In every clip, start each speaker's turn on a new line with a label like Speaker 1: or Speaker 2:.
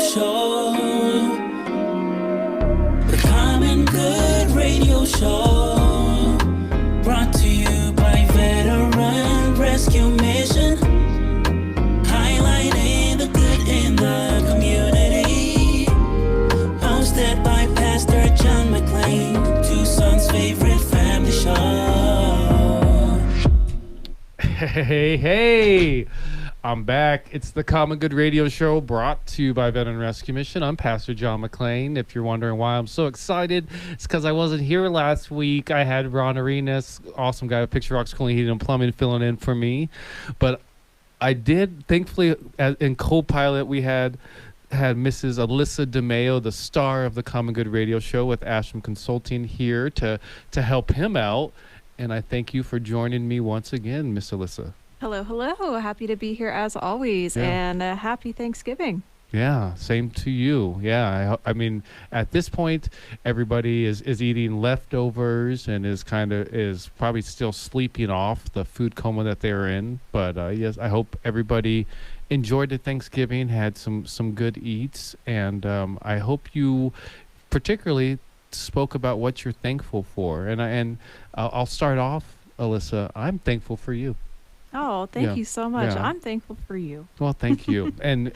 Speaker 1: Show. The Common Good Radio Show. Brought to you by Veteran Rescue Mission. Highlighting the good in the community. Hosted by Pastor John McClain. Tucson's favorite family show.
Speaker 2: Hey. I'm back. It's the Common Good Radio Show brought to you by Veteran Rescue Mission. I'm Pastor John McClain. If you're wondering why I'm so excited, it's because I wasn't here last week. I had Ron Arenas, awesome guy with Picture Rocks Cooling, Heating, and Plumbing, filling in for me. But I did, thankfully, in co-pilot, we had Mrs. Alyssa DeMeo, the star of the Common Good Radio Show with Ashram Consulting, here to help him out. And I thank you for joining me once again, Miss Alyssa.
Speaker 3: Hello. Happy to be here as always, and happy Thanksgiving.
Speaker 2: Yeah, same to you. Yeah, I mean, at this point, everybody is eating leftovers and is probably still sleeping off the food coma that they're in. But yes, I hope everybody enjoyed the Thanksgiving, had some good eats, and I hope you particularly spoke about what you're thankful for. And I'll start off, Alyssa. I'm thankful for you.
Speaker 3: Oh, thank you so much.
Speaker 2: Yeah.
Speaker 3: I'm thankful for you.
Speaker 2: Well, thank you. And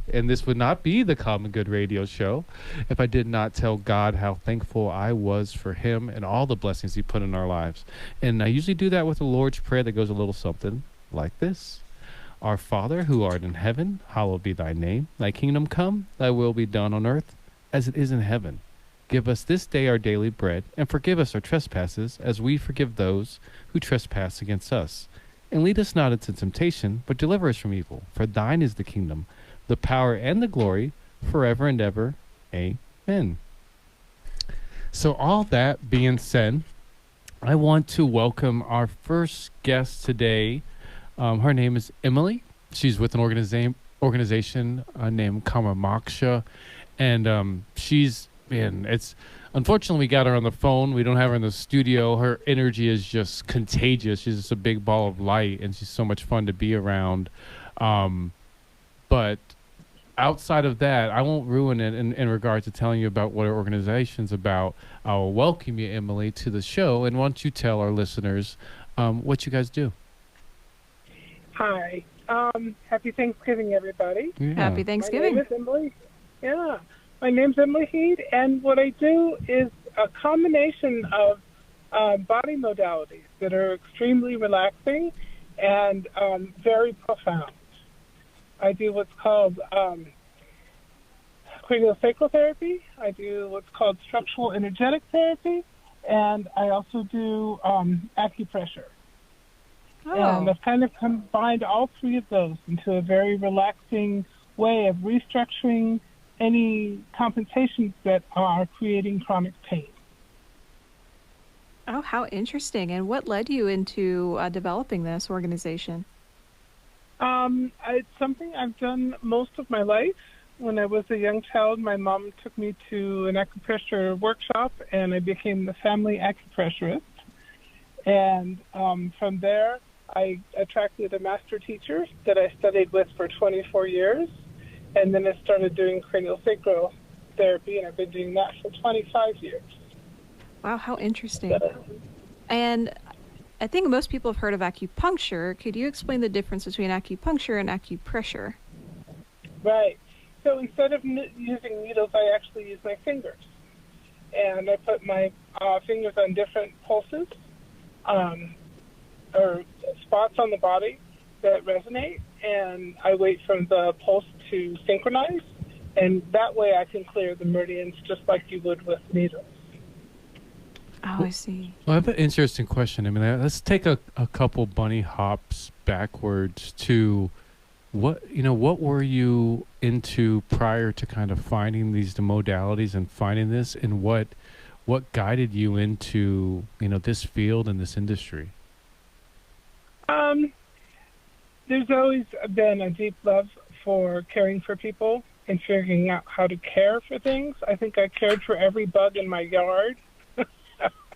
Speaker 2: this would not be the Common Good Radio Show if I did not tell God how thankful I was for him and all the blessings he put in our lives. And I usually do that with the Lord's Prayer that goes a little something like this. Our Father, who art in heaven, hallowed be thy name. Thy kingdom come, thy will be done on earth as it is in heaven. Give us this day our daily bread, and forgive us our trespasses as we forgive those who trespass against us. And lead us not into temptation, but deliver us from evil. For thine is the kingdom, the power, and the glory, forever and ever. Amen. So all that being said, I want to welcome our first guest today. Her name is Emily. She's with an organization named Kama Moksha. And unfortunately, we got her on the phone. We don't have her in the studio. Her energy is just contagious. She's just a big ball of light, and she's so much fun to be around. But outside of that, I won't ruin it in regard to telling you about what our organization's about. I'll welcome you, Emily, to the show. And why don't you tell our listeners what you guys do?
Speaker 4: Hi. Happy Thanksgiving, everybody.
Speaker 2: Yeah.
Speaker 3: Happy Thanksgiving.
Speaker 4: My name is Emily. Yeah. My name's Emily Heed, and what I do is a combination of body modalities that are extremely relaxing and very profound. I do what's called craniosacral therapy. I do what's called structural energetic therapy, and I also do acupressure.
Speaker 3: Oh.
Speaker 4: And I've kind of combined all three of those into a very relaxing way of restructuring any compensations that are creating chronic pain.
Speaker 3: Oh, how interesting. And what led you into developing this organization?
Speaker 4: It's something I've done most of my life. When I was a young child, my mom took me to an acupressure workshop, and I became the family acupressurist. And from there, I attracted a master teacher that I studied with for 24 years. And then I started doing craniosacral therapy, and I've been doing that for 25 years.
Speaker 3: Wow, how interesting. And I think most people have heard of acupuncture. Could you explain the difference between acupuncture and acupressure?
Speaker 4: Right. So instead of using needles, I actually use my fingers. And I put my fingers on different pulses or spots on the body that resonate, and I wait for the pulse to synchronize, and that way I can clear the meridians just like you would with needles.
Speaker 3: Oh, I see.
Speaker 2: Well, I have an interesting question. I mean, let's take a couple bunny hops backwards to what were you into prior to kind of finding these modalities and finding this, and what guided you into, this field and this industry?
Speaker 4: There's always been a deep love for caring for people and figuring out how to care for things. I think I cared for every bug in my yard.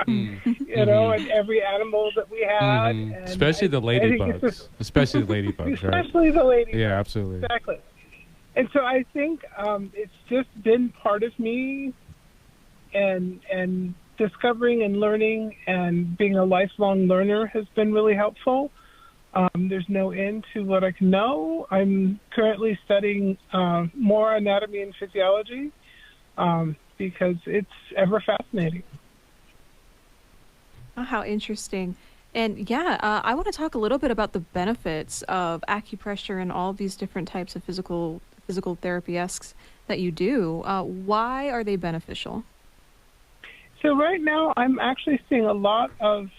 Speaker 4: And every animal that we had. And
Speaker 2: especially the ladybugs. Especially the ladybugs, right?
Speaker 4: Especially the ladybugs.
Speaker 2: Yeah, absolutely.
Speaker 4: Exactly. And so I think it's just been part of me, and discovering and learning and being a lifelong learner has been really helpful. There's no end to what I can know. I'm currently studying more anatomy and physiology because it's ever fascinating.
Speaker 3: Oh, how interesting. And yeah, I want to talk a little bit about the benefits of acupressure and all of these different types of physical therapy-esques that you do. Why are they beneficial?
Speaker 4: So right now, I'm actually seeing a lot of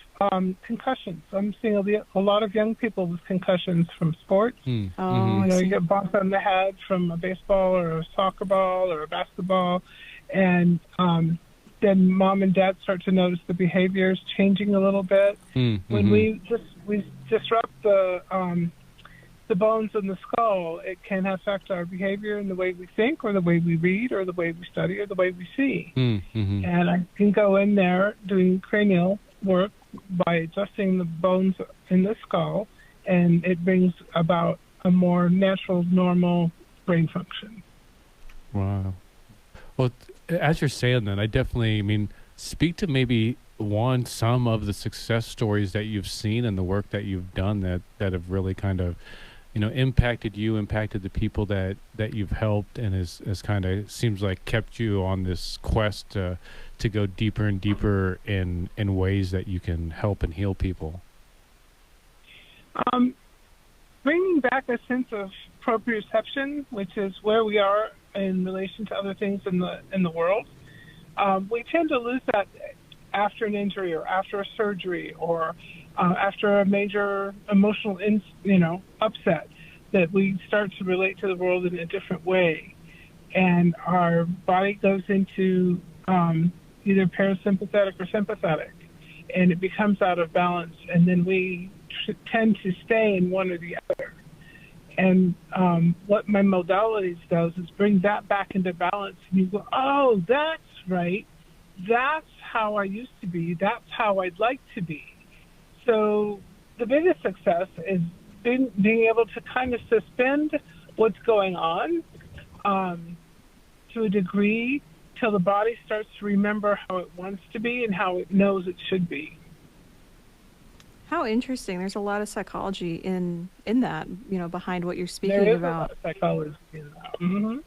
Speaker 4: concussions. I'm seeing a lot of young people with concussions from sports.
Speaker 3: Oh,
Speaker 4: You
Speaker 3: I
Speaker 4: know,
Speaker 3: see.
Speaker 4: you get bonked on the head from a baseball or a soccer ball or a basketball, and then mom and dad start to notice the behaviors changing a little bit. When we disrupt the bones in the skull, it can affect our behavior and the way we think, or the way we read, or the way we study, or the way we see. And I can go in there doing cranial work by adjusting the bones in the skull, and it brings about a more natural, normal brain function.
Speaker 2: Wow. Well, as you're saying that, I mean, speak to maybe some of the success stories that you've seen and the work that you've done that have really kind of, impacted you, impacted the people that you've helped, and has kind of seems like kept you on this quest to go deeper and deeper in ways that you can help and heal people.
Speaker 4: Bringing back a sense of proprioception, which is where we are in relation to other things in the world. We tend to lose that after an injury, or after a surgery, or after a major emotional upset, that we start to relate to the world in a different way, and our body goes into either parasympathetic or sympathetic, and it becomes out of balance, and then we tend to stay in one or the other. And what my modalities does is bring that back into balance, and you go, oh, that's right. That's how I used to be. That's how I'd like to be. So the biggest success is being able to kind of suspend what's going on to a degree till the body starts to remember how it wants to be and how it knows it should be.
Speaker 3: How interesting. There's a lot of psychology in that, behind what you're speaking
Speaker 4: There is
Speaker 3: about.
Speaker 4: a lot of psychology in that. Mm-hmm.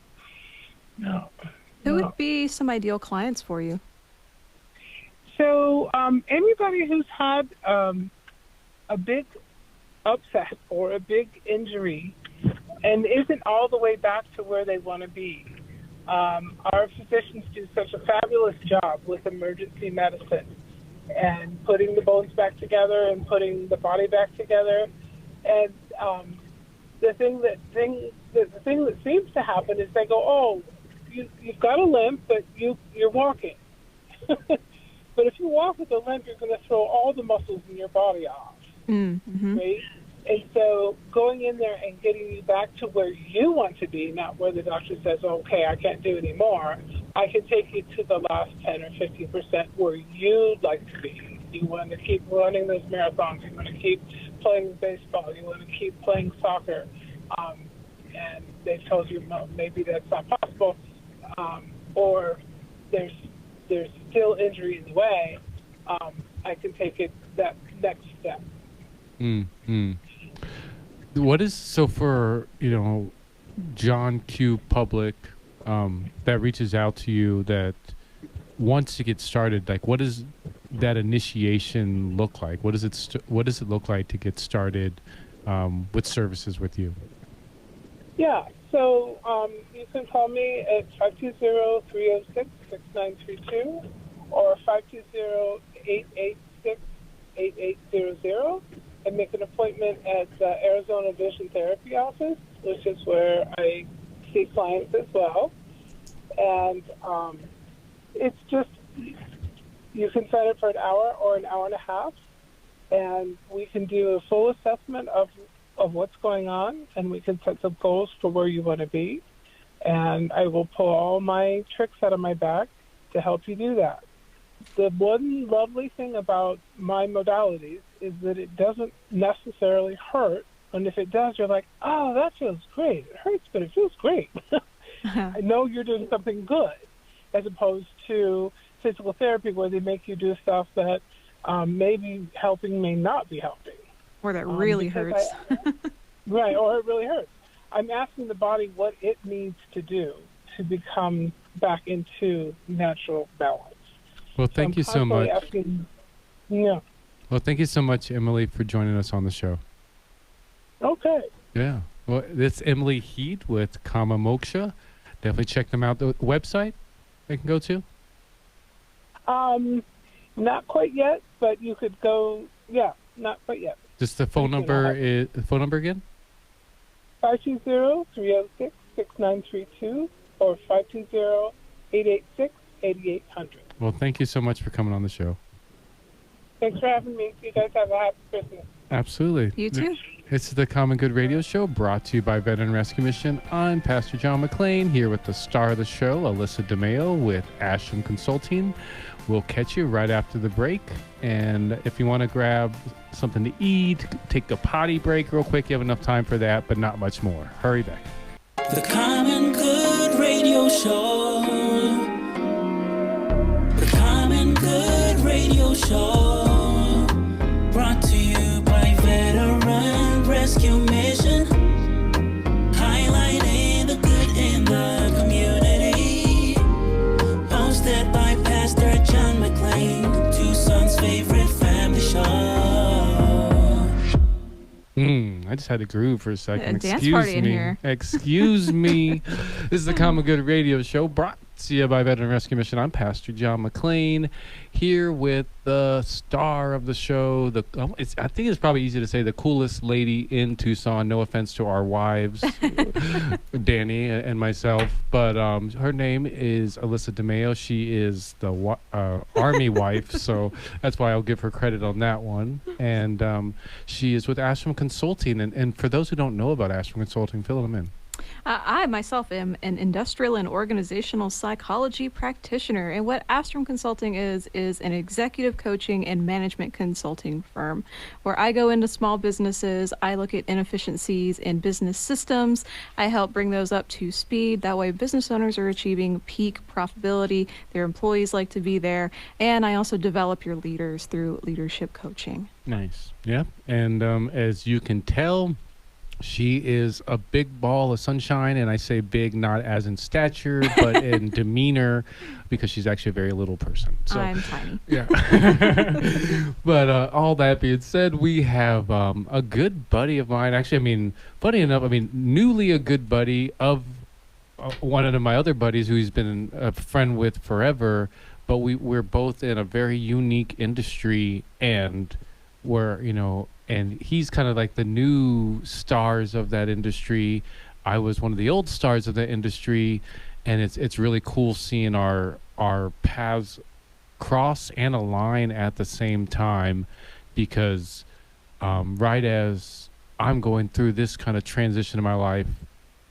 Speaker 4: No.
Speaker 3: Who would be some ideal clients for you?
Speaker 4: So anybody who's had a big upset or a big injury and isn't all the way back to where they want to be. Our physicians do such a fabulous job with emergency medicine and putting the bones back together and putting the body back together. And the thing that seems to happen is they go, oh, you've got a limp, but you're walking. But if you walk with a limp, you're going to throw all the muscles in your body off, right? And so going in there and getting you back to where you want to be, not where the doctor says, okay, I can't do anymore. I can take you to the last 10 or 15% where you'd like to be. You want to keep running those marathons. You want to keep playing baseball. You want to keep playing soccer. And they've told you, no, maybe that's not possible. Or there's still injury in the way. I can take it that next step.
Speaker 2: What is, so for, John Q. Public that reaches out to you, that wants to get started, like, what does that initiation look like? What does it look like to get started with services with you?
Speaker 4: Yeah, so you can call me at 520-306-6932 or 520-886-8800 and make an appointment at the Arizona Vision Therapy office, which is where I see clients as well. And it's just, you can sign up for an hour or an hour and a half, and we can do a full assessment of what's going on, and we can set some goals for where you want to be. And I will pull all my tricks out of my bag to help you do that. The one lovely thing about my modalities is that it doesn't necessarily hurt And if it does, you're like, oh, that feels great. It hurts, but it feels great. I know you're doing something good, as opposed to physical therapy where they make you do stuff that may be helping, may not be helping.
Speaker 3: Or that really hurts.
Speaker 4: Right, or it really hurts. I'm asking the body what it needs to do to become back into natural balance.
Speaker 2: Well, thank you so much.
Speaker 4: Yeah.
Speaker 2: Well, thank you so much, Emily, for joining us on the show.
Speaker 4: Okay.
Speaker 2: Yeah. Well, it's Emily Heat with Kama Moksha. Definitely check them out. The website they can go to?
Speaker 4: Not quite yet, but you could go. Yeah, not quite yet.
Speaker 2: Just the phone number again?
Speaker 4: 520-306-6932 or 520-886-8800.
Speaker 2: Well, thank you so much for coming on the show.
Speaker 4: Thanks for having me. You guys have a happy Christmas.
Speaker 2: Absolutely.
Speaker 3: You too.
Speaker 2: It's the Common Good Radio Show, brought to you by Veteran Rescue Mission. I'm Pastor John McClain, here with the star of the show, Alyssa DeMeo with Ashram Consulting. We'll catch you right after the break. And if you want to grab something to eat, take a potty break real quick, you have enough time for that, but not much more. Hurry back.
Speaker 1: The Common Good Radio Show. The Common Good Radio Show. Brought to you by Veteran Rescue Mission. Highlighting the good in the community. Hosted by Pastor John McClain, Tucson's favorite family show.
Speaker 2: I just had to groove for a second.
Speaker 3: Dance
Speaker 2: Excuse
Speaker 3: party in
Speaker 2: me.
Speaker 3: here.
Speaker 2: Excuse me. This is the Common Good Radio Show, brought to you by Veteran Rescue Mission. I'm Pastor John McClain, here with the star of the show. I think it's probably easy to say the coolest lady in Tucson. No offense to our wives, Danny and myself, but her name is Alyssa DeMeo. She is the Army wife, so that's why I'll give her credit on that one. And she is with Ashram Consulting. And for those who don't know about Ashram Consulting, fill them in.
Speaker 3: I myself am an industrial and organizational psychology practitioner, and what Ashram Consulting is an executive coaching and management consulting firm where I go into small businesses, I look at inefficiencies in business systems, I help bring those up to speed. That way business owners are achieving peak profitability, their employees like to be there, and I also develop your leaders through leadership coaching.
Speaker 2: Nice. Yeah. And as you can tell, she is a big ball of sunshine, and I say big not as in stature, but in demeanor, because she's actually a very little person. So,
Speaker 3: I'm tiny.
Speaker 2: Yeah. But all that being said, we have a good buddy of mine. Actually, I mean, funny enough, newly a good buddy of one of my other buddies who he's been a friend with forever, but we're both in a very unique industry, and and he's kind of like the new stars of that industry. I was one of the old stars of the industry, and it's really cool seeing our paths cross and align at the same time, because right as I'm going through this kind of transition in my life,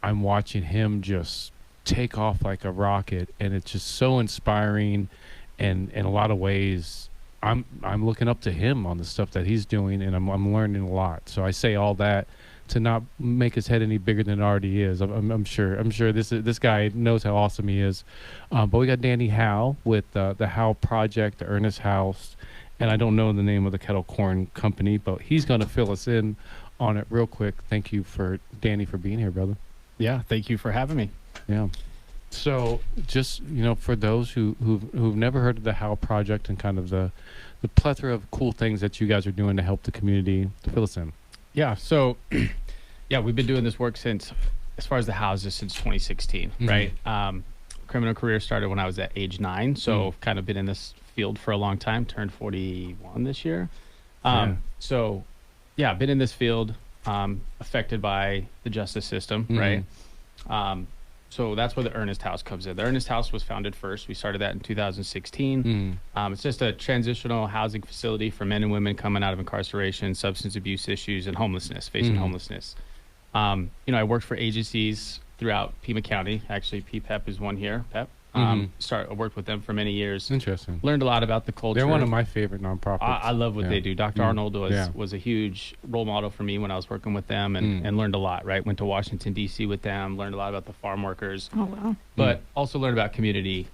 Speaker 2: I'm watching him just take off like a rocket, and it's just so inspiring. And in a lot of ways, I'm looking up to him on the stuff that he's doing, and I'm learning a lot. So I say all that to not make his head any bigger than it already is. I'm sure this guy knows how awesome he is. But we got Danny Howe with the Howe Project, the Ernest House, and I don't know the name of the kettle corn company, but he's going to fill us in on it real quick. Thank you Danny for being here, brother.
Speaker 5: Yeah, thank you for having me.
Speaker 2: Yeah. So just, for those who've never heard of the Howe Project and kind of the plethora of cool things that you guys are doing to help the community, fill us in.
Speaker 5: Yeah, so, we've been doing this work since, as far as the houses, since 2016,
Speaker 2: Mm-hmm.
Speaker 5: right? Criminal career started when I was at age 9, so kind of been in this field for a long time, turned 41 this year. So, been in this field, affected by the justice system, right? So that's where the Ernest House comes in. The Ernest House was founded first. We started that in 2016. It's just a transitional housing facility for men and women coming out of incarceration, substance abuse issues, and homelessness, facing homelessness. I worked for agencies throughout Pima County. Actually, PPEP is one here. PEP. I worked with them for many years.
Speaker 2: Interesting.
Speaker 5: Learned a lot about the culture.
Speaker 2: They're one of my favorite nonprofits.
Speaker 5: I love what they do. Dr. Arnold was a huge role model for me when I was working with them, and learned a lot, right? Went to Washington, D.C. with them, learned a lot about the farm workers.
Speaker 3: Oh, wow.
Speaker 5: But also learned about community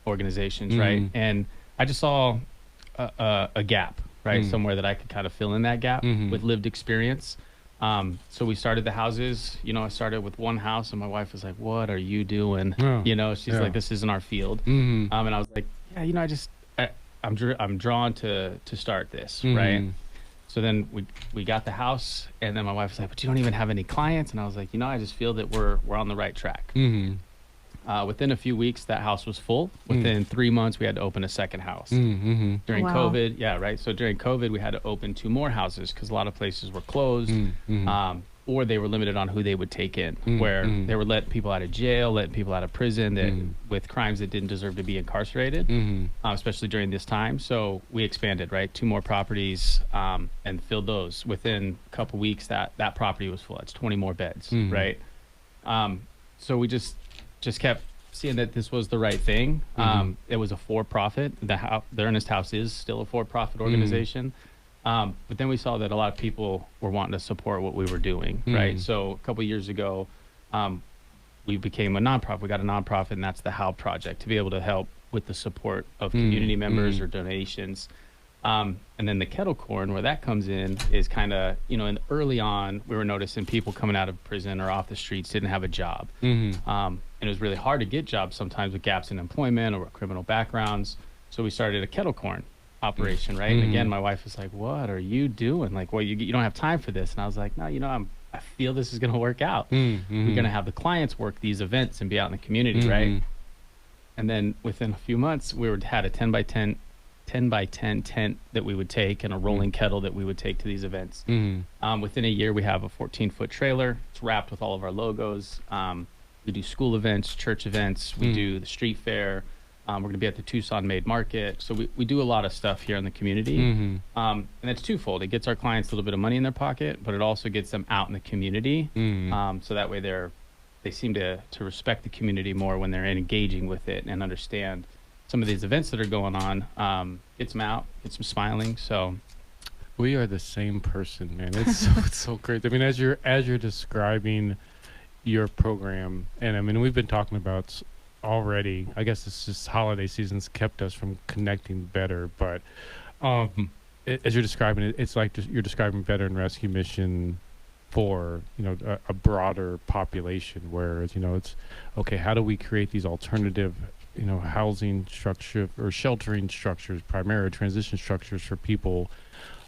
Speaker 5: organizations, right? And I just saw a gap, right? Somewhere that I could kind of fill in that gap with lived experience. So we started the houses. I started with one house, and my wife was like, "What are you doing?" She's like, "This isn't our field." And I was like, "Yeah, I'm drawn to start this, right?" So then we got the house, and then my wife was like, "But you don't even have any clients." And I was like, I just feel that we're on the right track. Within a few weeks, that house was full. Within 3 months, we had to open a second house. During COVID, So during COVID, we had to open 2 more houses because a lot of places were closed, or they were limited on who they would take in, where they were letting people out of jail, letting people out of prison that with crimes that didn't deserve to be incarcerated, especially during this time. So we expanded, right? 2 more properties and filled those. Within a couple weeks, that property was full. It's 20 more beds, right? So we just kept seeing that this was the right thing. It was a for-profit. The Earnest House is still a for-profit organization. But then we saw that a lot of people were wanting to support what we were doing, right? So a couple of years ago, we became a nonprofit. We got a nonprofit, and that's the How Project, to be able to help with the support of community members or donations. And then the kettle corn, where that comes in, is kind of, and early on, we were noticing people coming out of prison or off the streets didn't have a job. And it was really hard to get jobs sometimes with gaps in employment or criminal backgrounds. So we started a kettle corn operation, right? And again, my wife was like, "What are you doing? Like, well, you don't have time for this." And I was like, "No, I feel this is going to work out. We're going to have the clients work these events and be out in the community, right?" And then within a few months, we had a 10 by 10 tent that we would take and a rolling kettle that we would take to these events. Within a year, we have a 14-foot trailer. It's wrapped with all of our logos. We do school events, church events. We do the street fair. We're going to be at the Tucson Made Market. So we do a lot of stuff here in the community. And it's twofold. It gets our clients a little bit of money in their pocket, but it also gets them out in the community. So that way they seem to respect the community more when they're engaging with it and understand some of these events that are going on. Gets them out, gets them smiling. So
Speaker 2: we are the same person, man. It's so great. I mean, as you're describing your program, and I mean, we've been talking about already, I guess it's just holiday season's kept us from connecting better, but as you're describing it, it's like you're describing veteran rescue mission for a broader population, whereas it's okay, how do we create these alternative housing structure or sheltering structures, primary transition structures for people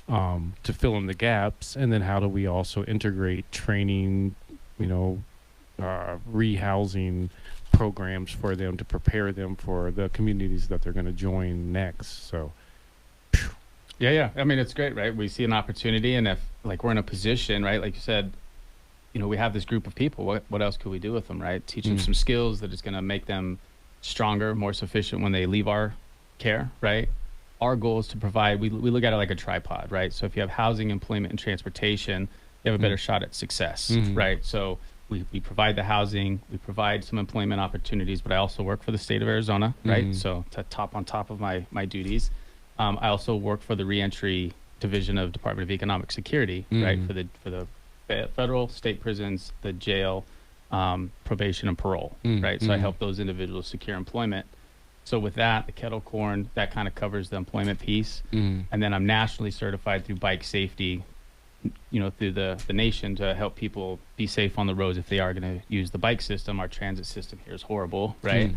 Speaker 2: to fill in the gaps, and then how do we also integrate training, rehousing programs for them to prepare them for the communities that they're going to join next. So
Speaker 5: yeah, I mean, it's great, right? We see an opportunity, and if we're in a position, right, like you said, we have this group of people, what else could we do with them, right? Teach them some skills that is going to make them stronger, more sufficient when they leave our care, right? Our goal is to provide, we look at it like a tripod, right? So if you have housing, employment, and transportation, you have a better shot at success, right? So we provide the housing, we provide some employment opportunities, but I also work for the state of Arizona, right? So on top of my duties, I also work for the reentry division of Department of Economic Security, right? For the federal, state prisons, the jail, probation, and parole, right? So I help those individuals secure employment. So with that, the kettle corn, that kind of covers the employment piece. And then I'm nationally certified through bike safety, through the nation, to help people be safe on the roads if they are going to use the bike system. Our transit system here is horrible, right?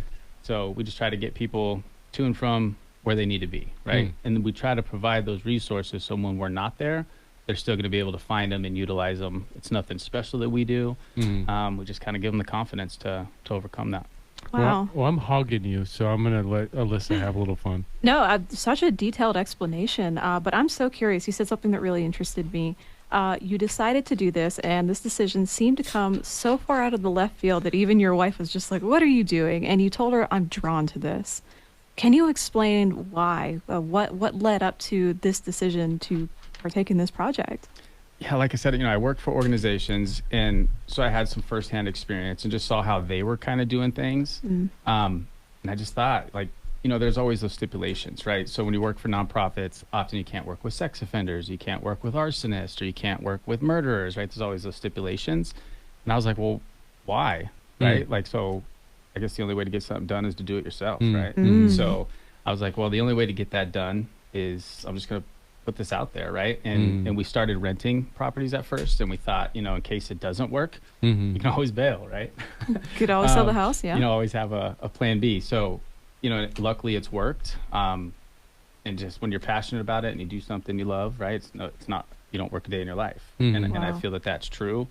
Speaker 5: So we just try to get people to and from where they need to be, right? And we try to provide those resources so when we're not there, they're still going to be able to find them and utilize them. It's nothing special that we do. We just kind of give them the confidence to overcome that.
Speaker 3: Wow.
Speaker 2: Well, I'm hogging you, so I'm going to let Alyssa have a little fun.
Speaker 3: No, such a detailed explanation, but I'm so curious. You said something that really interested me. You decided to do this, and this decision seemed to come so far out of the left field that even your wife was just like, "What are you doing?" And you told her, "I'm drawn to this." Can you explain why? What led up to this decision to partake in this project?
Speaker 5: Yeah, like I said, I worked for organizations, and so I had some firsthand experience and just saw how they were kind of doing things. And I just thought, like, there's always those stipulations, right? So when you work for nonprofits, often you can't work with sex offenders, you can't work with arsonists, or you can't work with murderers, right? There's always those stipulations. And I was like, well, why? Right? Like, so I guess the only way to get something done is to do it yourself, right? So I was like, well, the only way to get that done is I'm just going to put this out there, right? And we started renting properties at first, and we thought, in case it doesn't work, you can always bail, right?
Speaker 3: Could always sell the house, yeah.
Speaker 5: Always have a plan B. So, luckily it's worked. And just when you're passionate about it and you do something you love, right? It's not, you don't work a day in your life. And I feel that that's true.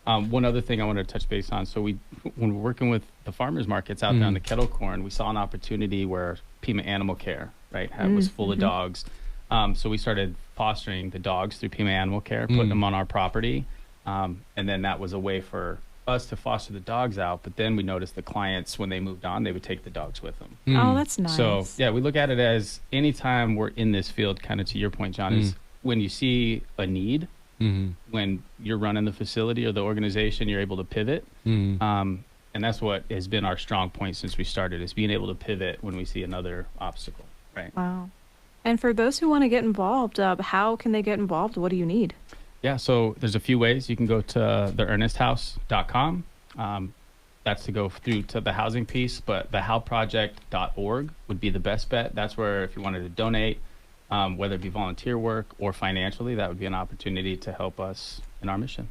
Speaker 5: One other thing I wanted to touch base on. So when we're working with the farmers markets out there on the kettle corn, we saw an opportunity where Pima Animal Care, right, was full of dogs. So we started fostering the dogs through Pima Animal Care, putting them on our property. And then that was a way for us to foster the dogs out. But then we noticed the clients, when they moved on, they would take the dogs with them.
Speaker 3: Oh, that's nice.
Speaker 5: So, yeah, we look at it as anytime we're in this field, kind of to your point, John, is when you see a need, when you're running the facility or the organization, you're able to pivot. And that's what has been our strong point since we started, is being able to pivot when we see another obstacle, right?
Speaker 3: Wow. And for those who want to get involved, how can they get involved? What do you need?
Speaker 5: Yeah, so there's a few ways. You can go to theearnesthouse.com. That's to go through to the housing piece, but thehowproject.org would be the best bet. That's where, if you wanted to donate, whether it be volunteer work or financially, that would be an opportunity to help us in our mission.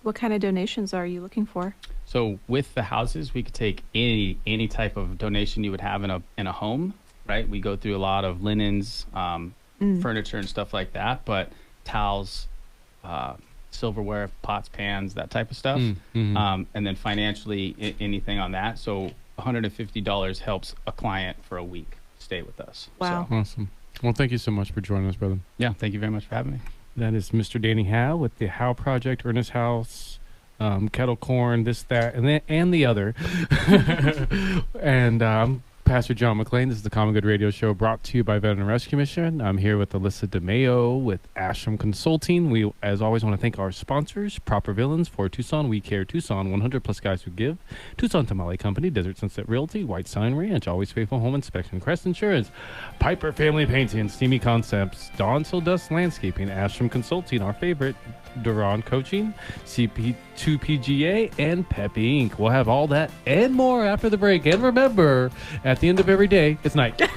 Speaker 3: What kind of donations are you looking for?
Speaker 5: So with the houses, we could take any type of donation you would have in a home, right? We go through a lot of linens, furniture and stuff like that, but towels, silverware, pots, pans, that type of stuff. And then financially, anything on that. So $150 helps a client for a week stay with us.
Speaker 3: Wow.
Speaker 5: So,
Speaker 2: Awesome. Well, thank you so much for joining us, brother.
Speaker 5: yeah, thank you very much for having me.
Speaker 2: That is Mr. Danny Howe with the Howe Project, Ernest House, Kettle Corn, this, that, and the other. And I'm Pastor John McClain. This is the Common Good Radio Show, brought to you by Veteran Rescue Mission. I'm here with Alyssa DeMayo with Ashram Consulting. We, as always, want to thank our sponsors, Proper Villains, for Tucson, We Care Tucson, 100 Plus Guys Who Give, Tucson Tamale Company, Desert Sunset Realty, White Sign Ranch, Always Faithful Home Inspection, Crest Insurance, Piper Family Painting, Steamy Concepts, Dawn Till Dust Landscaping, Ashram Consulting, our favorite, Duran Coaching, CP2PGA, and Peppy Inc. We'll have all that and more after the break. And remember, at the end of every day, it's night.
Speaker 1: The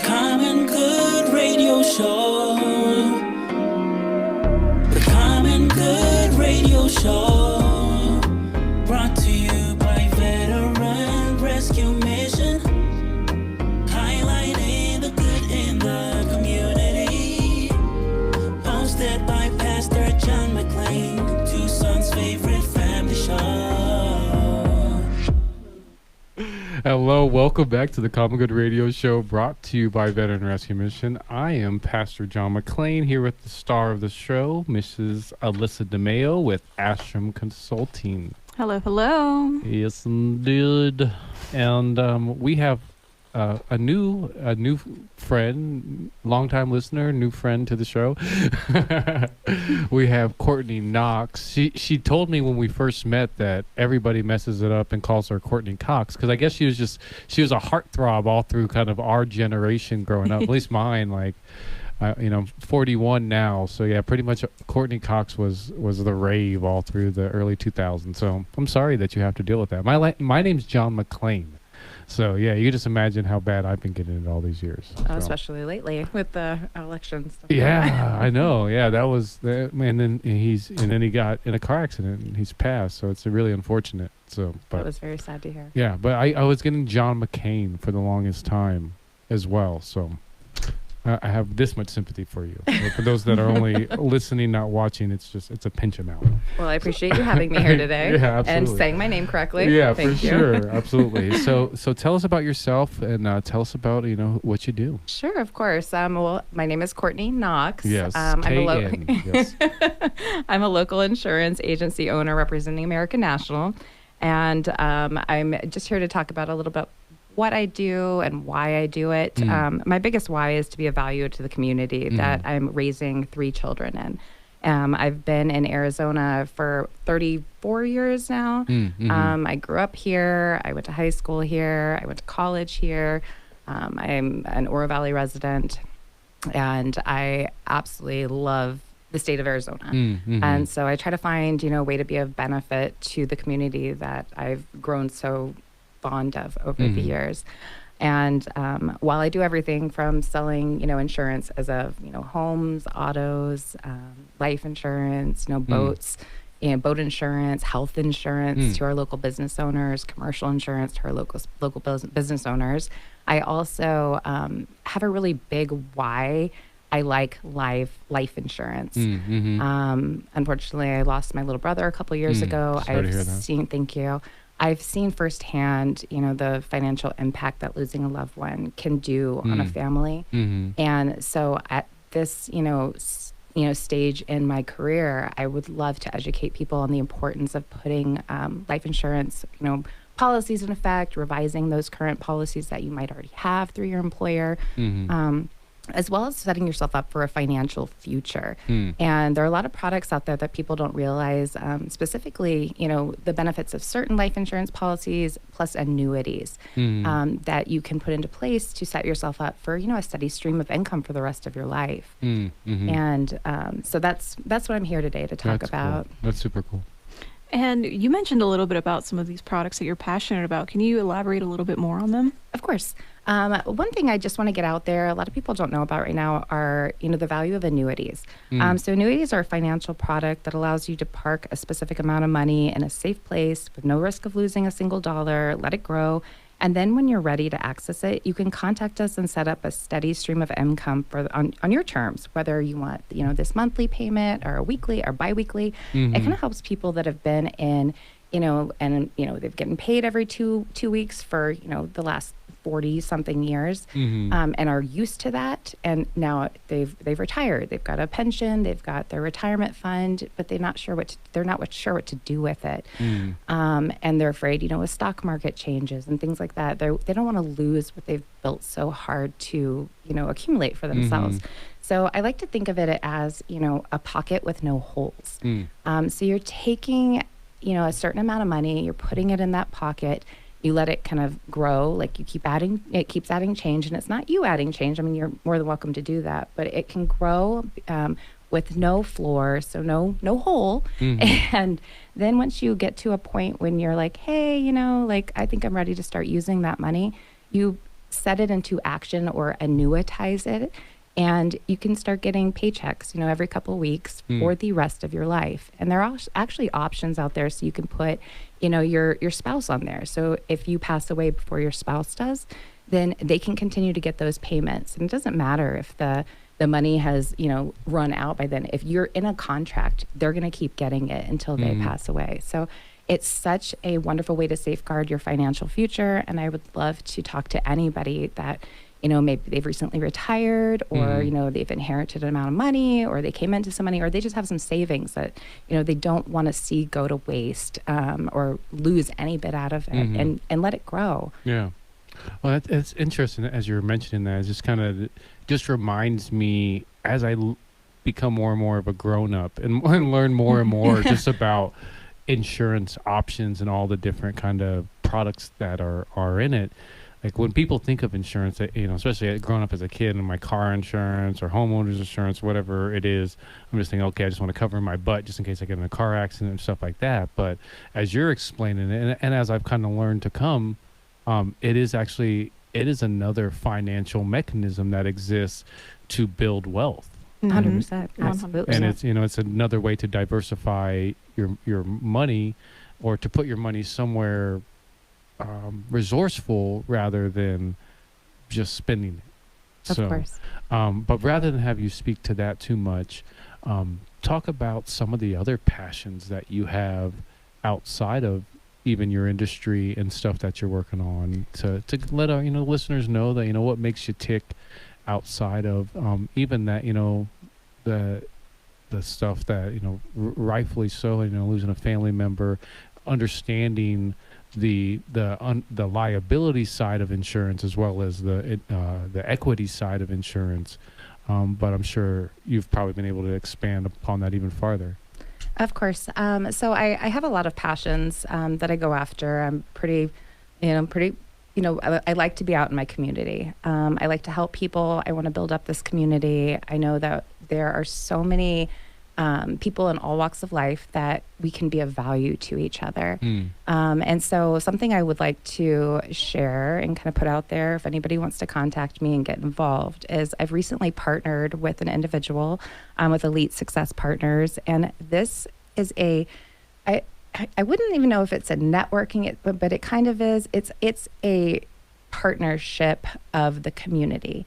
Speaker 1: Common Good Radio Show. The Common Good Radio Show. Brought to you by Veteran Rescue Mission. Highlighting the good in the community. Hosted by Pastor John McClain, Tucson's favorite family show.
Speaker 2: Hello, welcome back to the Common Good Radio Show, brought to you by Veteran Rescue Mission. I am Pastor John McClain, here with the star of the show, Mrs. Alyssa DeMayo with Ashram Consulting.
Speaker 3: Hello, hello.
Speaker 2: Yes, indeed. And we have a new friend, longtime listener, new friend to the show. We have Courtney Knox. She told me when we first met that everybody messes it up and calls her Courtney Cox, because I guess she was a heartthrob all through kind of our generation growing up, at least mine. Like, 41 now, so yeah, pretty much Courtney Cox was the rave all through the early 2000s. So I'm sorry that you have to deal with that. My name's John McClain. So, yeah, you can just imagine how bad I've been getting it all these years. So.
Speaker 6: Especially lately with the election stuff.
Speaker 2: Yeah, I know. Yeah, that was, and then he got in a car accident and he's passed. So it's really unfortunate. So, but
Speaker 6: That was very sad to hear.
Speaker 2: yeah, but I was getting John McCain for the longest time as well. So I have this much sympathy for you. But for those that are only listening, not watching, it's a pinch amount.
Speaker 6: Well, I appreciate you having me here today.
Speaker 2: Yeah,
Speaker 6: and
Speaker 2: absolutely.
Speaker 6: saying my name correctly.
Speaker 2: Yeah,
Speaker 6: Thank
Speaker 2: for
Speaker 6: you.
Speaker 2: sure. Absolutely. So tell us about yourself and tell us about, what you do.
Speaker 6: Sure, of course. Well, my name is Courtney Knox.
Speaker 2: Yes.
Speaker 6: I'm
Speaker 2: Yes.
Speaker 6: I'm a local insurance agency owner representing American National. And I'm just here to talk about a little bit what I do and why I do it. My biggest why is to be a value to the community that I'm raising 3 children in. I've been in Arizona for 34 years now. I grew up here. I went to high school here. I went to college here. I'm an Oro Valley resident, and I absolutely love the state of Arizona. And so I try to find, a way to be of benefit to the community that I've grown so fond of over the years. And while I do everything from selling, insurance as of, homes, autos, life insurance, boats, boat insurance, health insurance to our local business owners, commercial insurance to our local business owners, I also have a really big why I like life insurance. Unfortunately, I lost my little brother a couple years ago.
Speaker 2: Sorry to hear that.
Speaker 6: Thank you. I've seen firsthand, the financial impact that losing a loved one can do on a family. And so at this, stage in my career, I would love to educate people on the importance of putting life insurance, policies in effect, revising those current policies that you might already have through your employer. As well as setting yourself up for a financial future. And there are a lot of products out there that people don't realize, specifically, the benefits of certain life insurance policies plus annuities that you can put into place to set yourself up for, a steady stream of income for the rest of your life. And so that's what I'm here today to talk about.
Speaker 2: Cool. That's super cool.
Speaker 3: And you mentioned a little bit about some of these products that you're passionate about. Can you elaborate a little bit more on them?
Speaker 6: Of course. One thing I just want to get out there, a lot of people don't know about right now are, the value of annuities. So annuities are a financial product that allows you to park a specific amount of money in a safe place with no risk of losing a single dollar, let it grow. And then when you're ready to access it, you can contact us and set up a steady stream of income on your terms, whether you want, this monthly payment or a weekly or biweekly. It kind of helps people that have been in, they've getting paid every two weeks for, the last 40 something years, and are used to that. And now they've retired. They've got a pension, they've got their retirement fund, but they're not sure what to do with it. And they're afraid, with stock market changes and things like that, they don't want to lose what they've built so hard to, accumulate for themselves. So I like to think of it as, a pocket with no holes. So you're taking, a certain amount of money, you're putting it in that pocket. You let it kind of grow, like it keeps adding change, and it's not you adding change. I mean, you're more than welcome to do that, but it can grow with no floor, so no hole. And then once you get to a point when you're like, hey, I think I'm ready to start using that money, you set it into action or annuitize it. And you can start getting paychecks, every couple of weeks for the rest of your life. And there are actually options out there so you can put, your spouse on there. So if you pass away before your spouse does, then they can continue to get those payments. And it doesn't matter if the money has, run out by then. If you're in a contract, they're going to keep getting it until they pass away. So it's such a wonderful way to safeguard your financial future. And I would love to talk to anybody that, maybe they've recently retired or, they've inherited an amount of money or they came into some money or they just have some savings that, they don't want to see go to waste or lose any bit out of it and let it grow.
Speaker 2: Yeah. Well, it's interesting as you're mentioning that. It just kind of just reminds me as I become more and more of a grown up and learn more and more just about insurance options and all the different kind of products that are in it. Like when people think of insurance, especially growing up as a kid and my car insurance or homeowner's insurance, whatever it is, I'm just thinking, okay, I just want to cover my butt just in case I get in a car accident and stuff like that. But as you're explaining it, and as I've kind of learned to come, it is another financial mechanism that exists to build wealth.
Speaker 6: 100%. Absolutely.
Speaker 2: And it's another way to diversify your money or to put your money somewhere resourceful rather than just spending it.
Speaker 6: Of course.
Speaker 2: But rather than have you speak to that too much, talk about some of the other passions that you have outside of even your industry and stuff that you're working on to let our listeners know that what makes you tick outside of even that the stuff that rightfully so losing a family member, understanding the liability side of insurance as well as the equity side of insurance. but I'm sure you've probably been able to expand upon that even farther.
Speaker 6: Of course. So I have a lot of passions that I go after. I'm pretty, I like to be out in my community. I like to help people. I want to build up this community. I know that there are so many people in all walks of life that we can be of value to each other. And so something I would like to share and kind of put out there, if anybody wants to contact me and get involved, is I've recently partnered with an individual with Elite Success Partners. And this is I wouldn't even know if it's a networking, but it kind of is. It's a partnership of the community.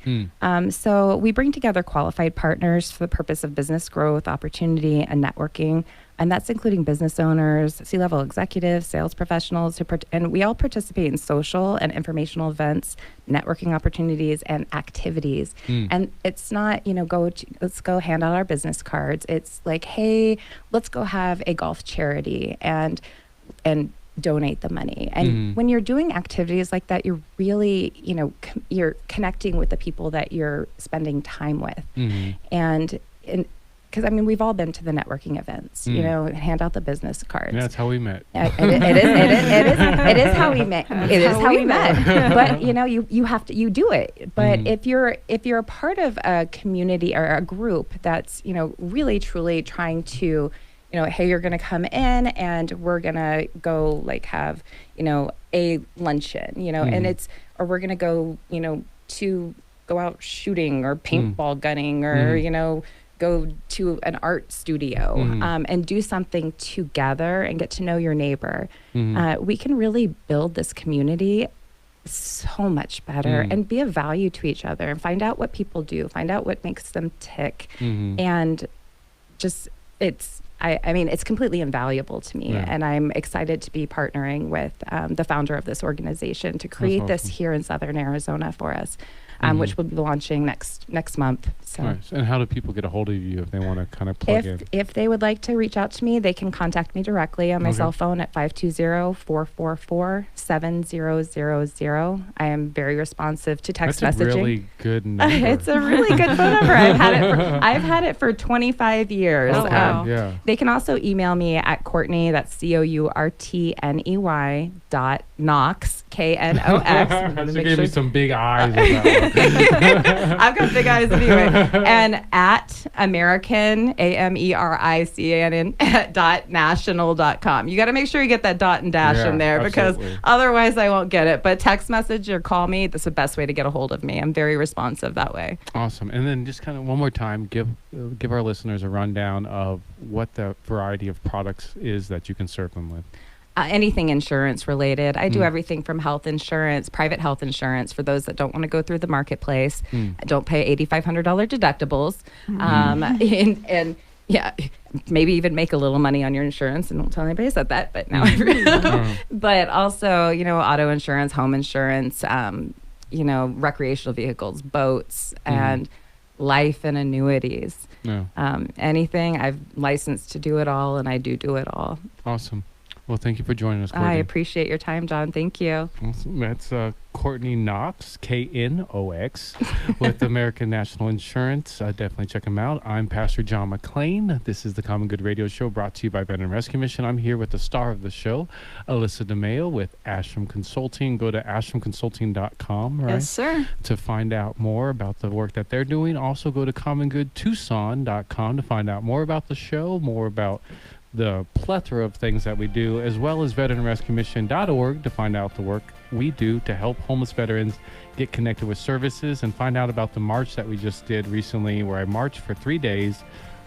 Speaker 6: So we bring together qualified partners for the purpose of business growth, opportunity, and networking. And that's including business owners, C-level executives, sales professionals, and we all participate in social and informational events, networking opportunities, and activities. And it's not, let's go hand out our business cards. It's like, hey, let's go have a golf charity and donate the money. And when you're doing activities like that, you're really, you're connecting with the people that you're spending time with. And because we've all been to the networking events, hand out the business cards.
Speaker 2: Yeah, that's how we met.
Speaker 6: It is how we met. It is how we met. But you do it. But if you're a part of a community or a group that's really truly trying to, hey, you're going to come in and we're going to go have a luncheon, and or we're going to go to go out shooting or paintball gunning or go to an art studio and do something together and get to know your neighbor. We can really build this community so much better and be of value to each other and find out what people do, find out what makes them tick. And just, it's completely invaluable to me. And I'm excited to be partnering with the founder of this organization to create this here in Southern Arizona for us. Which will be launching next month. So,
Speaker 2: nice. And how do people get a hold of you if they want to kind of plug in?
Speaker 6: If they would like to reach out to me, they can contact me directly on my cell phone at 520-444-7000. I am very responsive to text messaging.
Speaker 2: That's a really good number.
Speaker 6: It's a really good phone number. I've had it for 25 years.
Speaker 3: Oh, wow.
Speaker 2: Yeah.
Speaker 6: They can also email me at Courtney, that's COURTNEY .Knox, KNOX.
Speaker 2: She gave me some big eyes on that one.
Speaker 6: I've got big eyes anyway. And at American, AMERICAN .national.com. You got to make sure you get that dot and dash in there because otherwise I won't get it. But text message or call me, that's the best way to get a hold of me. I'm very responsive that way.
Speaker 2: Awesome. And then just kind of one more time, give our listeners a rundown of what the variety of products is that you can serve them with.
Speaker 6: Anything insurance related. I do everything from health insurance, private health insurance for those that don't want to go through the marketplace. Don't pay $8,500 deductibles. And yeah, maybe even make a little money on your insurance, and don't tell anybody I said that, but now everybody knows. But also, auto insurance, home insurance, recreational vehicles, boats, and life and annuities. Anything. I've licensed to do it all, and I do it all.
Speaker 2: Awesome. Well, thank you for joining us, Courtney.
Speaker 6: I appreciate your time, John. Thank you.
Speaker 2: Awesome. That's Courtney Knox, KNOX, with American National Insurance. Definitely check him out. I'm Pastor John McClain. This is the Common Good Radio Show brought to you by Veteran Rescue Mission. I'm here with the star of the show, Alyssa DeMayo with Ashram Consulting. Go to ashramconsulting.com, right?
Speaker 3: Yes, sir.
Speaker 2: To find out more about the work that they're doing. Also go to commongoodtucson.com to find out more about the show, more about the plethora of things that we do, as well as veteranrescuemission.org to find out the work we do to help homeless veterans get connected with services and find out about the march that we just did recently, where I marched for 3 days,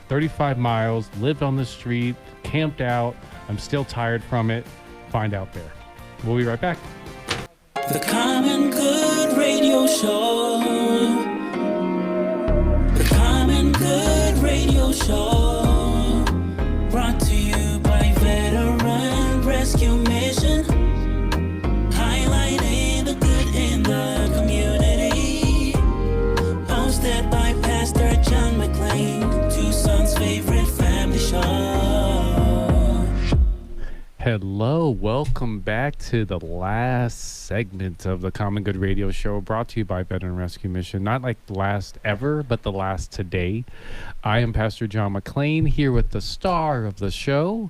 Speaker 2: 35 miles, lived on the street, camped out. I'm still tired from it. Find out there. We'll be right back.
Speaker 1: The Common Good Radio Show. The Common Good Radio Show. Brought to you by Veteran Rescue Mission. Highlighting the good in the community. Hosted by Pastor John McClain, Tucson's favorite family show.
Speaker 2: Hello, welcome back to the last segment of the Common Good Radio Show, brought to you by Veteran Rescue Mission. Not like the last ever, but the last today. I am Pastor John McLean, here with the star of the show,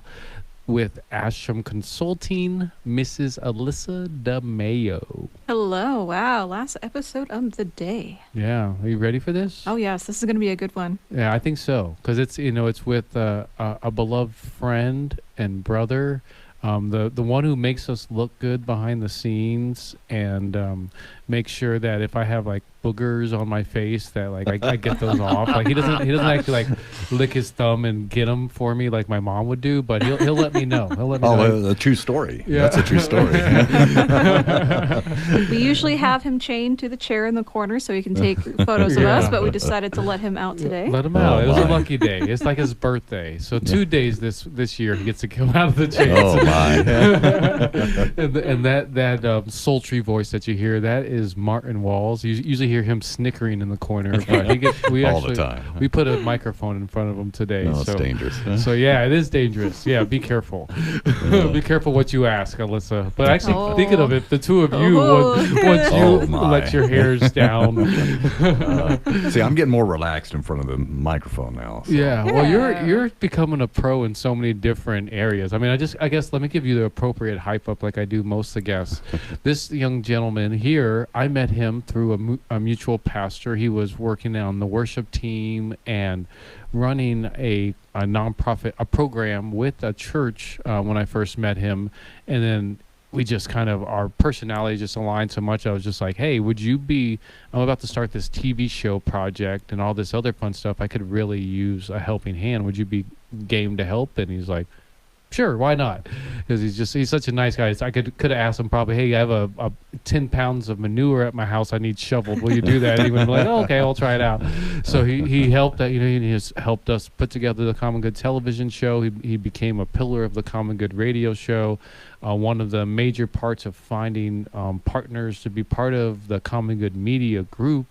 Speaker 2: with Ashram Consulting, Mrs. Alyssa DeMayo.
Speaker 3: Hello. Wow. Last episode of the day.
Speaker 2: Yeah, are you ready for this?
Speaker 3: Oh, yes. This is going to be a good one.
Speaker 2: Yeah, I think so, because it's it's with a beloved friend and brother, the one who makes us look good behind the scenes, and make sure that if I have like boogers on my face, that like I get those off. Like he doesn't actually like lick his thumb and get them for me like my mom would do, but he'll let me know. He'll let me know.
Speaker 7: A true story.
Speaker 2: Yeah.
Speaker 7: That's a true story.
Speaker 3: We usually have him chained to the chair in the corner so he can take photos of us,
Speaker 2: Yeah.
Speaker 3: but we decided to let him out today.
Speaker 2: Let him out.
Speaker 7: Oh,
Speaker 2: It was a
Speaker 7: my.
Speaker 2: lucky day. It's like his birthday. So 2 days this year he gets to come out of the chair.
Speaker 7: Oh my!
Speaker 2: and that sultry voice that you hear, that is Martin Walls. You usually hear him snickering in the corner, but we
Speaker 7: All the
Speaker 2: actually
Speaker 7: time.
Speaker 2: we put a microphone in front of him today.
Speaker 7: No, it's
Speaker 2: so
Speaker 7: dangerous.
Speaker 2: So yeah, it is dangerous. Yeah, be careful. Be careful what you ask, Alyssa. But actually, thinking of it, the two of you, once you
Speaker 7: Oh, my.
Speaker 2: let your hairs down.
Speaker 7: See, I'm getting more relaxed in front of the microphone now. So.
Speaker 2: Yeah, well,
Speaker 3: Yeah.
Speaker 2: you're becoming a pro in so many different areas. I mean, I guess let me give you the appropriate hype up like I do most of the guests. This young gentleman here, I met him through a mutual pastor. He was working on the worship team and running a nonprofit, a program with a church when I first met him, and then we just kind of, our personalities just aligned so much. I was just like, hey, I'm about to start this TV show project and all this other fun stuff. I could really use a helping hand. Would you be game to help? And he's like, sure, why not? Because he's such a nice guy. I could have asked him probably, hey, I have a 10 pounds of manure at my house I need shoveled. Will you do that? And he would be like, oh, okay, I'll try it out. So he helped, he has helped us put together the Common Good television show. He became a pillar of the Common Good radio show. One of the major parts of finding partners to be part of the Common Good media group.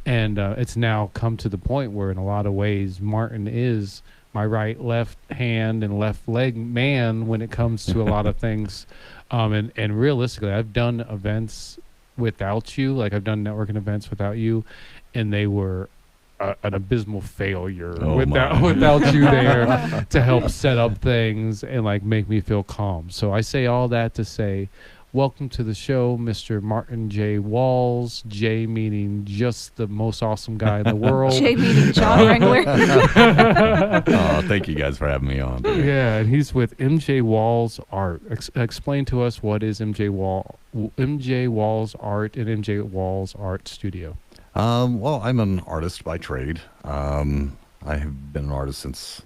Speaker 2: And it's now come to the point where in a lot of ways Martin is my right, left hand, and left leg man when it comes to a lot of things. And realistically, I've done events without you. Like I've done networking events without you, and they were an abysmal failure
Speaker 7: Oh,
Speaker 2: without you there to help set up things and like make me feel calm. So I say all that to say, welcome to the show, Mr. Martin J. Walls. J meaning just the most awesome guy in the world.
Speaker 3: J meeting John Wrangler.
Speaker 7: Oh, thank you guys for having me on.
Speaker 2: Yeah, and he's with MJ Walls Art. Explain to us what is MJ Walls Art and MJ Walls Art Studio.
Speaker 7: Well, I'm an artist by trade. I have been an artist since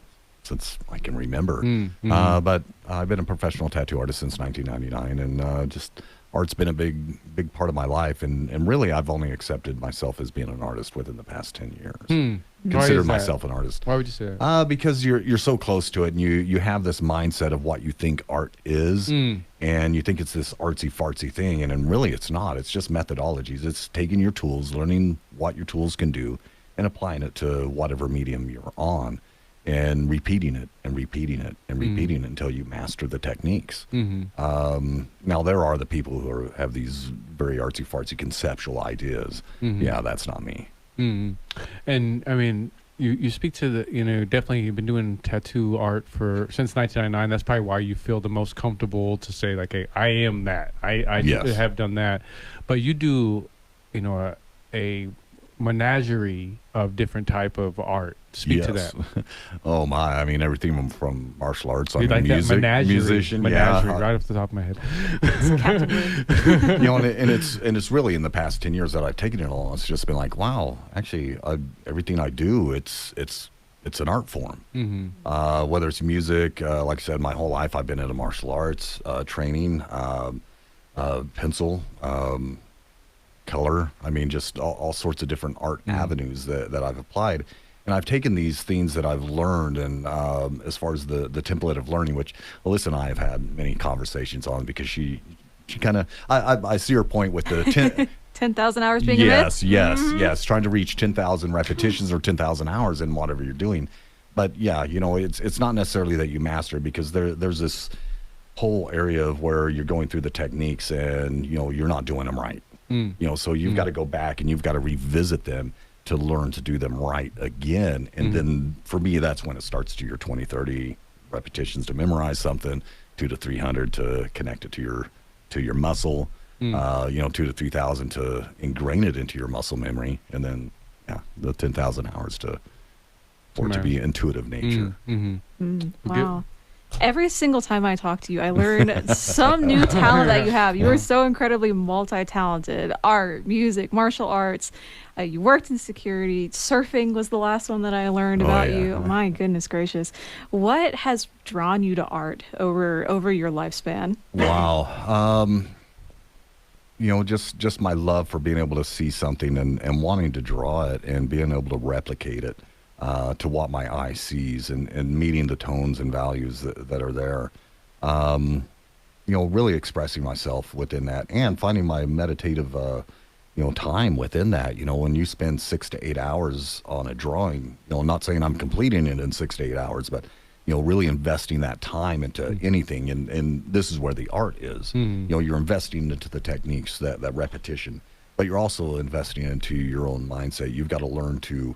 Speaker 7: I can remember. But I've been a professional tattoo artist since 1999, and just art's been a big part of my life. And really, I've only accepted myself as being an artist within the past 10 years.
Speaker 2: Why
Speaker 7: Consider
Speaker 2: is that?
Speaker 7: myself an artist.
Speaker 2: Why would you say that?
Speaker 7: Because you're so close to it, and you have this mindset of what you think art is, and you think it's this artsy fartsy thing, and really it's not. It's just methodologies. It's taking your tools, learning what your tools can do, and applying it to whatever medium you're on, and repeating it and repeating it and repeating it until you master the techniques. Now there are the people who have these very artsy fartsy conceptual ideas. Yeah, that's not me.
Speaker 2: And I mean, you speak to the, definitely you've been doing tattoo art since 1999. That's probably why you feel the most comfortable to say like, hey, I am that. I
Speaker 7: Yes.
Speaker 2: have done that. But you do, a menagerie of different type of art. Speak to that.
Speaker 7: Oh my! I mean, everything from martial arts. I'm
Speaker 2: You
Speaker 7: a
Speaker 2: like that menagerie?
Speaker 7: musician.
Speaker 2: Menagerie,
Speaker 7: Yeah,
Speaker 2: right off the top of my head.
Speaker 7: and it's really in the past 10 years that I've taken it all. It's just been like, wow, actually, everything I do, it's an art form. Whether it's music, like I said, my whole life I've been into martial arts training, pencil, color. I mean, just all sorts of different art avenues that I've applied. And I've taken these things that I've learned, and as far as the template of learning, which Alyssa and I have had many conversations on, because she kind of, I see her point with the
Speaker 3: 10,000 hours being
Speaker 7: yes,
Speaker 3: a myth?
Speaker 7: yes, trying to reach 10,000 repetitions or 10,000 hours in whatever you're doing. But yeah, it's not necessarily that you master, because there's this whole area of where you're going through the techniques and, you're not doing them right. So you've got to go back and you've got to revisit them to learn to do them right again. And then for me, that's when it starts to your 20, 30 repetitions to memorize something, 200 to 300 to connect it to your muscle, 2,000 to 3,000 to ingrain it into your muscle memory. And then, the 10,000 hours for it to be intuitive nature.
Speaker 3: Wow. Every single time I talk to you, I learn some new talent that you have. You are so incredibly multi-talented. Art, music, martial arts. You worked in security. Surfing was the last one that I learned about you. My goodness gracious. What has drawn you to art over your lifespan?
Speaker 7: Wow. Just my love for being able to see something and wanting to draw it and being able to replicate it. To what my eye sees and meeting the tones and values that are there. Really expressing myself within that and finding my meditative, time within that. When you spend 6 to 8 hours on a drawing, not saying I'm completing it in 6 to 8 hours, but, really investing that time into anything. And this is where the art is. You're investing into the techniques, that repetition, but you're also investing into your own mindset. You've got to learn to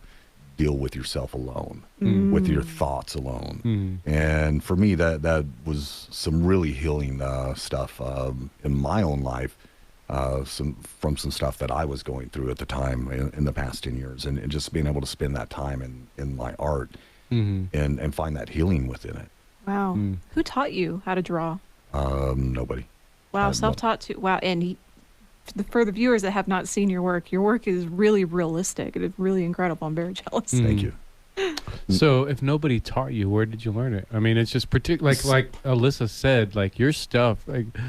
Speaker 7: deal with yourself alone, with your thoughts alone. And for me, that was some really healing stuff in my own life, from some stuff that I was going through at the time in the past 10 years, and just being able to spend that time in my art and find that healing within it.
Speaker 3: Wow. Who taught you how to draw?
Speaker 7: Nobody.
Speaker 3: Wow, self-taught too. Wow, and for the viewers that have not seen your work is really realistic. It is really incredible. I'm very jealous.
Speaker 7: Thank you.
Speaker 2: So if nobody taught you, where did you learn it? I mean, it's just like Alyssa said, like your stuff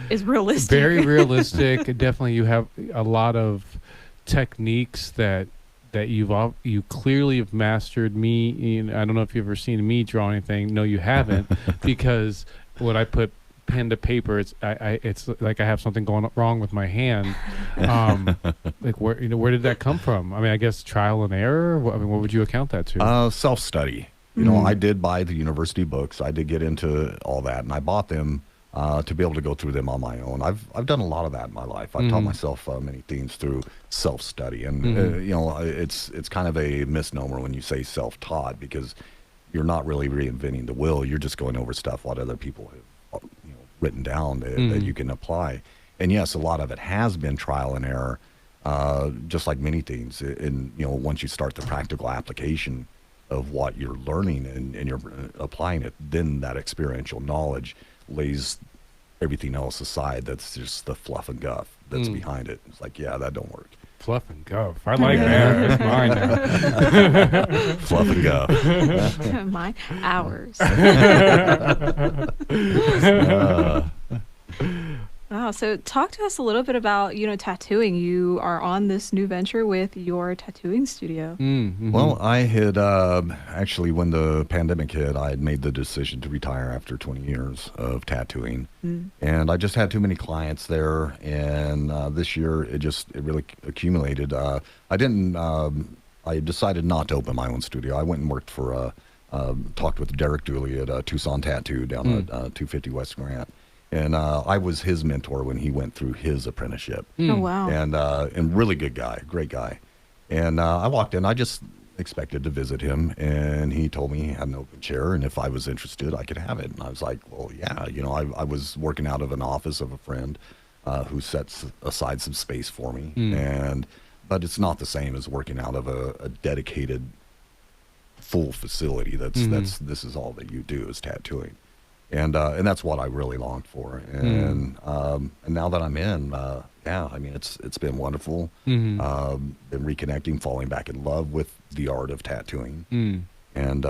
Speaker 3: is realistic.
Speaker 2: Very realistic. Definitely you have a lot of techniques that you clearly have mastered. I don't know if you've ever seen me draw anything. No, you haven't, because when I put pen to paper, it's like I have something going wrong with my hand. Like where did that come from? I mean, I guess trial and error. What would you account that to?
Speaker 7: Self-study. I did buy the university books. I did get into all that, and I bought them to be able to go through them on my own. I've done a lot of that in my life. I've taught myself many things through self-study, and it's kind of a misnomer when you say self-taught, because you're not really reinventing the wheel. You're just going over stuff what other people have written down that you can apply. And yes, a lot of it has been trial and error, just like many things. And once you start the practical application of what you're learning and you're applying it, then that experiential knowledge lays everything else aside. That's just the fluff and guff that's behind it. It's like, that don't work.
Speaker 2: Fluff and guff. I like that. It's mine now.
Speaker 7: Fluff and guff.
Speaker 3: Mine, ours. Wow. So talk to us a little bit about, tattooing. You are on this new venture with your tattooing studio.
Speaker 7: Well, I had actually, when the pandemic hit, I had made the decision to retire after 20 years of tattooing. And I just had too many clients there. And this year, it really accumulated. I decided not to open my own studio. I went and worked talked with Derek Dooley at Tucson Tattoo down at 250 West Grant. And I was his mentor when he went through his apprenticeship.
Speaker 3: Oh, wow.
Speaker 7: And really good guy, great guy. And I walked in, I just expected to visit him, and he told me he had an open chair, and if I was interested, I could have it. And I was like, well, yeah. I was working out of an office of a friend who sets aside some space for me. But it's not the same as working out of a dedicated, full facility. This is all that you do is tattooing. And that's what I really longed for. And now that I'm in, I mean, it's been wonderful. Been reconnecting, falling back in love with the art of tattooing. And,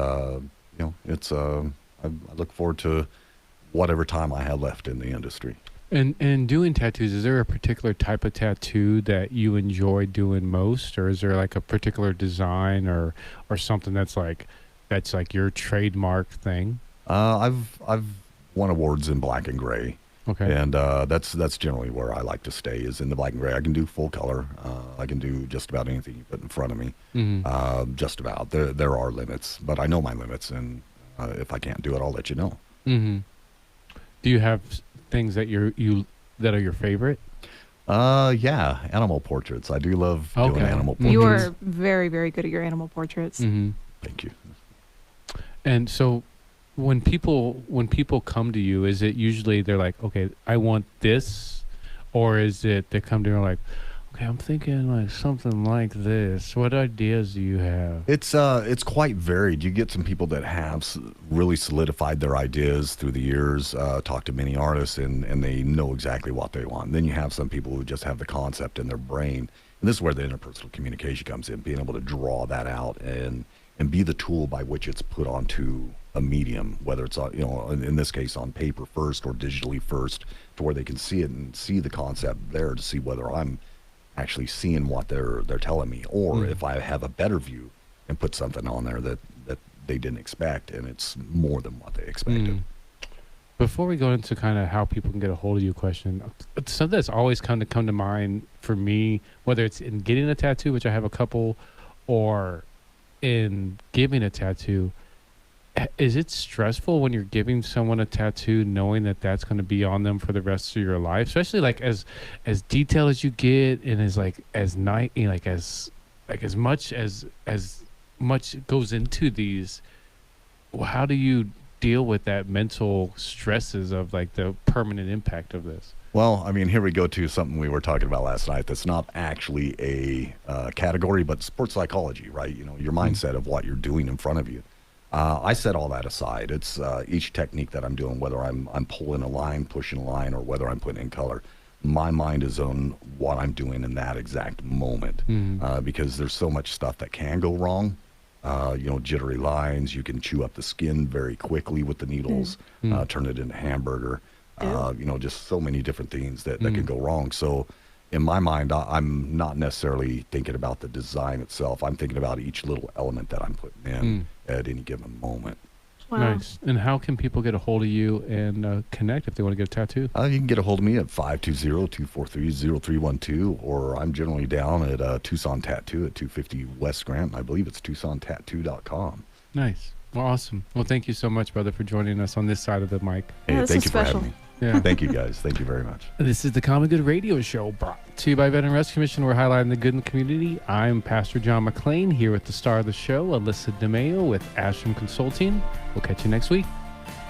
Speaker 7: it's, I look forward to whatever time I have left in the industry.
Speaker 2: And doing tattoos, is there a particular type of tattoo that you enjoy doing most? Or is there like a particular design or something that's like your trademark thing?
Speaker 7: I've won awards in black and gray.
Speaker 2: Okay.
Speaker 7: And that's generally where I like to stay, is in the black and gray. I can do full color. I can do just about anything you put in front of me. Just about. There are limits, but I know my limits, and if I can't do it, I'll let you know.
Speaker 2: Do you have things that that are your favorite?
Speaker 7: Yeah, animal portraits. I do love doing
Speaker 2: Okay.
Speaker 7: animal portraits.
Speaker 3: You are very, very good at your animal portraits.
Speaker 2: Mm-hmm.
Speaker 7: Thank you.
Speaker 2: And so when people come to you, is it usually they're like, okay, I want this, or is it they come to you and like, okay, I'm thinking like something like this. What ideas do you have?
Speaker 7: It's quite varied. You get some people that have really solidified their ideas through the years, talk to many artists, and they know exactly what they want. Then you have some people who just have the concept in their brain. And this is where the interpersonal communication comes in, being able to draw that out and be the tool by which it's put onto a medium, whether it's on, in this case on paper first or digitally first, to where they can see it and see the concept there to see whether I'm actually seeing what they're telling me, or if I have a better view and put something on there that they didn't expect and it's more than what they expected.
Speaker 2: Before we go into kind of how people can get a hold of you question, something that's always come to mind for me, whether it's in getting a tattoo, which I have a couple, or in giving a tattoo, is it stressful when you're giving someone a tattoo knowing that that's going to be on them for the rest of your life, especially like as detailed as you get and as much goes into these? How do you deal with that mental stresses of like the permanent impact of this?
Speaker 7: Well, I mean, here we go to something we were talking about last night that's not actually a category, but sports psychology, right? Your mindset of what you're doing in front of you. I set all that aside. It's each technique that I'm doing, whether I'm pulling a line, pushing a line, or whether I'm putting in color. My mind is on what I'm doing in that exact moment, because there's so much stuff that can go wrong. Jittery lines. You can chew up the skin very quickly with the needles, turn it into hamburger. Just so many different things that can go wrong. So in my mind, I'm not necessarily thinking about the design itself. I'm thinking about each little element that I'm putting in at any given moment.
Speaker 3: Wow.
Speaker 2: Nice. And how can people get a hold of you and connect if they want to get a tattoo?
Speaker 7: You can get a hold of me at 520-243-0312, or I'm generally down at Tucson Tattoo at 250 West Grant. I believe it's TucsonTattoo.com.
Speaker 2: Nice. Well, awesome. Well, thank you so much, brother, for joining us on this side of the mic.
Speaker 7: Hey,
Speaker 3: this
Speaker 7: thank
Speaker 3: is
Speaker 7: you for
Speaker 3: special.
Speaker 7: having me.
Speaker 2: Yeah.
Speaker 7: Thank you, guys. Thank you very much.
Speaker 2: This is the Common Good Radio Show, brought to you by Veteran Rescue Commission. We're highlighting the good in the community. I'm Pastor John McClain here with the star of the show, Alyssa DeMeo with Ashram Consulting. We'll catch you next week.